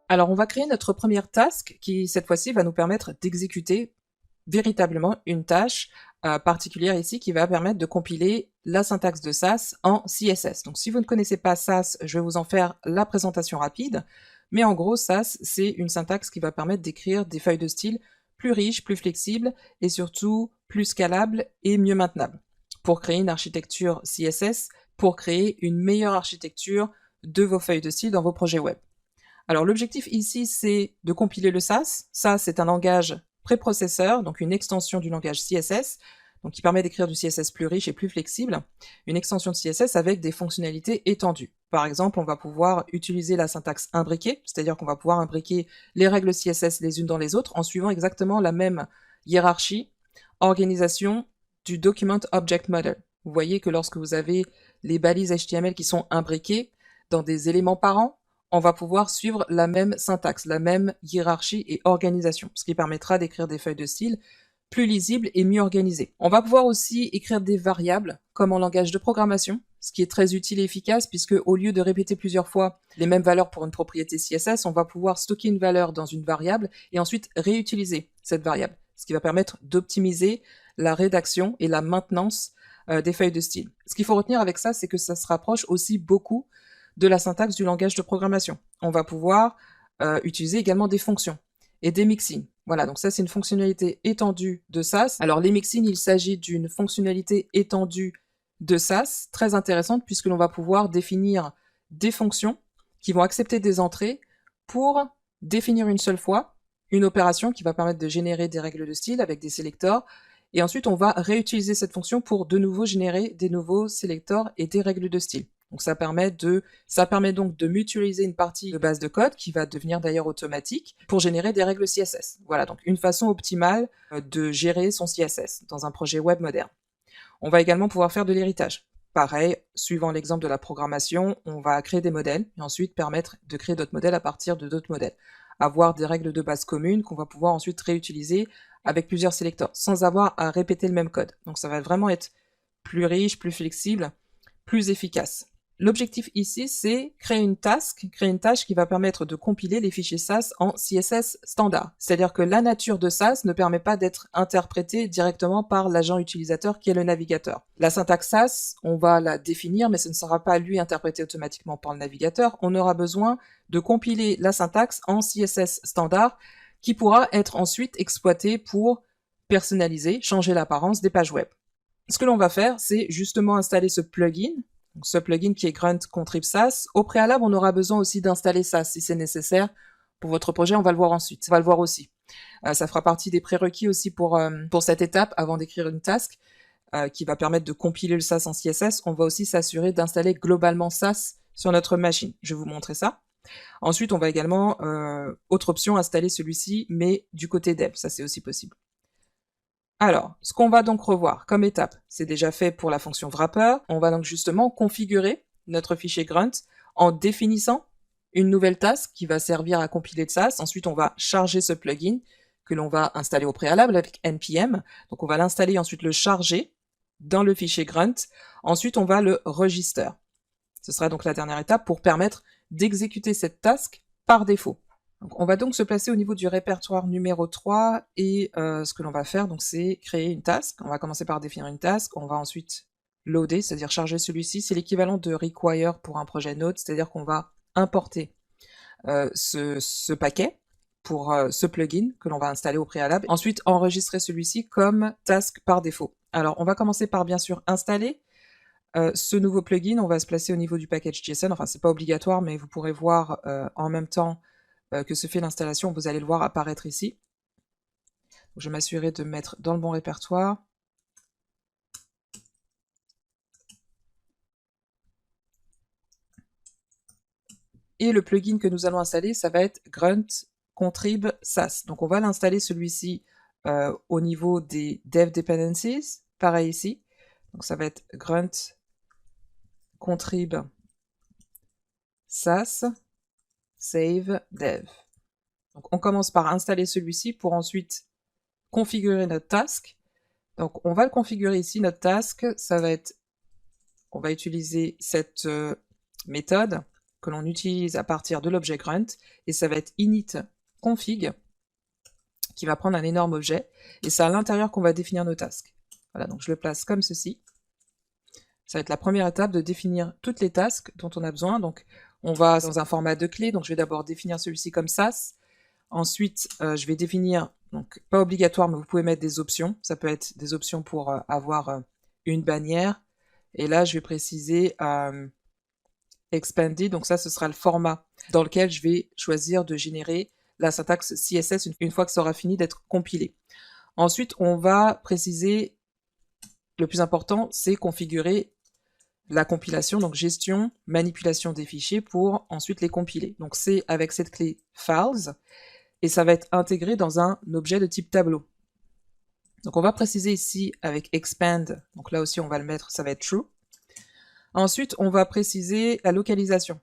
Alors, on va créer notre première task qui, cette fois-ci, va nous permettre d'exécuter véritablement une tâche particulière ici qui va permettre de compiler la syntaxe de Sass en CSS. Donc, si vous ne connaissez pas Sass, je vais vous en faire la présentation rapide. Mais en gros, Sass, c'est une syntaxe qui va permettre d'écrire des feuilles de style plus riches, plus flexibles et surtout plus scalables et mieux maintenables pour créer une architecture CSS, pour créer une meilleure architecture de vos feuilles de style dans vos projets web. Alors l'objectif ici, c'est de compiler le Sass. Sass, c'est un langage préprocesseur, donc une extension du langage CSS, donc qui permet d'écrire du CSS plus riche et plus flexible. Une extension de CSS avec des fonctionnalités étendues. Par exemple, on va pouvoir utiliser la syntaxe imbriquée, c'est-à-dire qu'on va pouvoir imbriquer les règles CSS les unes dans les autres en suivant exactement la même hiérarchie, organisation du Document Object Model. Vous voyez que lorsque vous avez les balises HTML qui sont imbriquées dans des éléments parents, on va pouvoir suivre la même syntaxe, la même hiérarchie et organisation, ce qui permettra d'écrire des feuilles de style plus lisibles et mieux organisées. On va pouvoir aussi écrire des variables, comme en langage de programmation, ce qui est très utile et efficace, puisque au lieu de répéter plusieurs fois les mêmes valeurs pour une propriété CSS, on va pouvoir stocker une valeur dans une variable et ensuite réutiliser cette variable, ce qui va permettre d'optimiser la rédaction et la maintenance des feuilles de style. Ce qu'il faut retenir avec ça, c'est que ça se rapproche aussi beaucoup de la syntaxe du langage de programmation. On va pouvoir utiliser également des fonctions et des mixins. Voilà, donc ça c'est une fonctionnalité étendue de Sass. Alors les mixins, il s'agit d'une fonctionnalité étendue de Sass, très intéressante puisque l'on va pouvoir définir des fonctions qui vont accepter des entrées pour définir une seule fois une opération qui va permettre de générer des règles de style avec des sélecteurs, et ensuite on va réutiliser cette fonction pour de nouveau générer des nouveaux sélecteurs et des règles de style. Donc ça permet donc de mutualiser une partie de base de code qui va devenir d'ailleurs automatique pour générer des règles CSS. Voilà, donc une façon optimale de gérer son CSS dans un projet web moderne. On va également pouvoir faire de l'héritage. Pareil, suivant l'exemple de la programmation, on va créer des modèles et ensuite permettre de créer d'autres modèles à partir de d'autres modèles. Avoir des règles de base communes qu'on va pouvoir ensuite réutiliser avec plusieurs sélecteurs sans avoir à répéter le même code. Donc ça va vraiment être plus riche, plus flexible, plus efficace. L'objectif ici, c'est créer une tâche qui va permettre de compiler les fichiers Sass en CSS standard. C'est-à-dire que la nature de Sass ne permet pas d'être interprétée directement par l'agent utilisateur qui est le navigateur. La syntaxe Sass, on va la définir, mais ce ne sera pas lui interprété automatiquement par le navigateur. On aura besoin de compiler la syntaxe en CSS standard qui pourra être ensuite exploité pour personnaliser, changer l'apparence des pages web. Ce que l'on va faire, c'est justement installer ce plugin. Donc ce plugin qui est Grunt Contrib Sass. Au préalable, on aura besoin aussi d'installer Sass si c'est nécessaire. Pour votre projet, on va le voir ensuite. On va le voir aussi. Ça fera partie des prérequis aussi pour cette étape, avant d'écrire une task, qui va permettre de compiler le Sass en CSS. On va aussi s'assurer d'installer globalement Sass sur notre machine. Je vais vous montrer ça. Ensuite, on va également, autre option, installer celui-ci, mais du côté dev. Ça, c'est aussi possible. Alors, ce qu'on va donc revoir comme étape, c'est déjà fait pour la fonction wrapper. On va donc justement configurer notre fichier grunt en définissant une nouvelle task qui va servir à compiler de Sass. Ensuite, on va charger ce plugin que l'on va installer au préalable avec npm. Donc, on va l'installer et ensuite le charger dans le fichier grunt. Ensuite, on va le register. Ce sera donc la dernière étape pour permettre d'exécuter cette task par défaut. Donc, on va donc se placer au niveau du répertoire numéro 3 et ce que l'on va faire, donc, c'est créer une task. On va commencer par définir une task, on va ensuite loader, c'est-à-dire charger celui-ci. C'est l'équivalent de require pour un projet Node, c'est-à-dire qu'on va importer ce paquet pour ce plugin que l'on va installer au préalable. Ensuite, enregistrer celui-ci comme task par défaut. Alors, on va commencer par bien sûr installer ce nouveau plugin. On va se placer au niveau du package JSON. Enfin, c'est pas obligatoire, mais vous pourrez voir en même temps que se fait l'installation, vous allez le voir apparaître ici. Donc, je vais m'assurer de mettre dans le bon répertoire. Et le plugin que nous allons installer, ça va être Grunt Contrib Sass. Donc on va l'installer celui-ci au niveau des Dev Dependencies, pareil ici. Donc ça va être Grunt Contrib Sass Save Dev. Donc on commence par installer celui-ci pour ensuite configurer notre task. Donc on va le configurer ici, notre task, ça va être, on va utiliser cette méthode que l'on utilise à partir de l'objet grunt, et ça va être init config, qui va prendre un énorme objet, et c'est à l'intérieur qu'on va définir nos tasks. Voilà, donc je le place comme ceci. Ça va être la première étape de définir toutes les tasks dont on a besoin. Donc on va dans un format de clé, donc je vais d'abord définir celui-ci comme SAS. Ensuite, je vais définir, donc pas obligatoire, mais vous pouvez mettre des options. Ça peut être des options pour avoir une bannière. Et là, je vais préciser expanded, donc ça, ce sera le format dans lequel je vais choisir de générer la syntaxe CSS une fois que ça aura fini d'être compilé. Ensuite, on va préciser, le plus important, c'est configurer la compilation, donc gestion, manipulation des fichiers pour ensuite les compiler. Donc c'est avec cette clé files, et ça va être intégré dans un objet de type tableau. Donc on va préciser ici avec expand, donc là aussi on va le mettre, ça va être true. Ensuite on va préciser la localisation.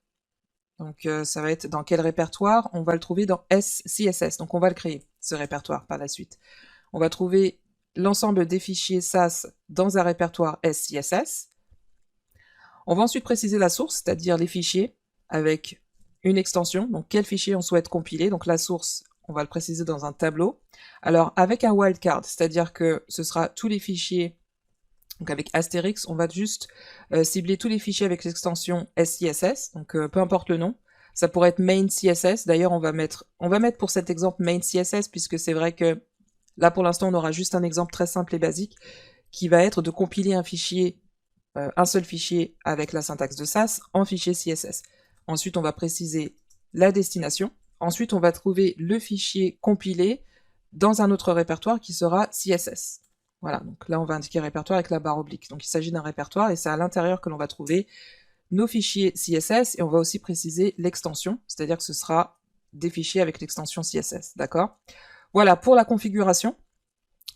Donc ça va être dans quel répertoire, on va le trouver dans SCSS, donc on va le créer, ce répertoire par la suite. On va trouver l'ensemble des fichiers SAS dans un répertoire SCSS. On va ensuite préciser la source, c'est-à-dire les fichiers, avec une extension, donc quel fichier on souhaite compiler. Donc la source, on va le préciser dans un tableau. Alors avec un wildcard, c'est-à-dire que ce sera tous les fichiers, donc avec Astérix, on va juste cibler tous les fichiers avec l'extension SCSS, donc peu importe le nom. Ça pourrait être main CSS, d'ailleurs on va mettre pour cet exemple main CSS, puisque c'est vrai que là pour l'instant on aura juste un exemple très simple et basique, qui va être de compiler un fichier, un seul fichier avec la syntaxe de SAS en fichier CSS. Ensuite, on va préciser la destination. Ensuite, on va trouver le fichier compilé dans un autre répertoire qui sera CSS. Voilà, donc là, on va indiquer répertoire avec la barre oblique. Donc, il s'agit d'un répertoire et c'est à l'intérieur que l'on va trouver nos fichiers CSS et on va aussi préciser l'extension, c'est-à-dire que ce sera des fichiers avec l'extension CSS, d'accord? Voilà pour la configuration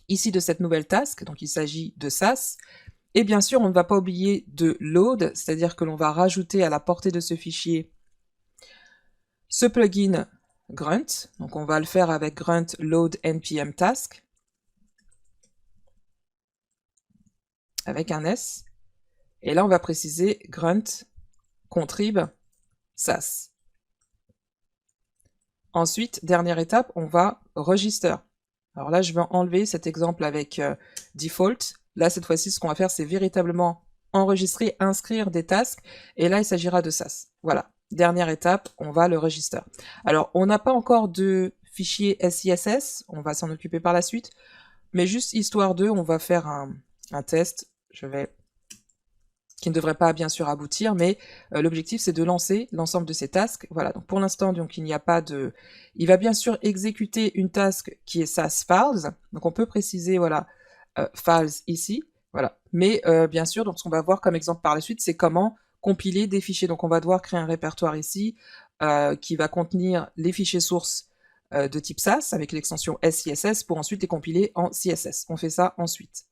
ici de cette nouvelle task, donc il s'agit de SAS. Et bien sûr, on ne va pas oublier de load, c'est-à-dire que l'on va rajouter à la portée de ce fichier ce plugin grunt. Donc on va le faire avec grunt load npm task, avec un S. Et là, on va préciser grunt contrib SAS. Ensuite, dernière étape, on va register. Alors là, je vais enlever cet exemple avec default. Là, cette fois-ci, ce qu'on va faire, c'est véritablement enregistrer, inscrire des tasks. Et là, il s'agira de SAS. Voilà. Dernière étape, on va le register. Alors, on n'a pas encore de fichier SCSS. On va s'en occuper par la suite. Mais juste histoire de, on va faire un test. Qui ne devrait pas bien sûr aboutir, mais l'objectif c'est de lancer l'ensemble de ces tasks. Voilà, donc pour l'instant, donc il n'y a pas de... Il va bien sûr exécuter une task qui est SAS files, donc on peut préciser, voilà, files ici, voilà. Mais bien sûr, donc ce qu'on va voir comme exemple par la suite, c'est comment compiler des fichiers. Donc on va devoir créer un répertoire ici, qui va contenir les fichiers sources de type SAS, avec l'extension SCSS, pour ensuite les compiler en CSS. On fait ça ensuite.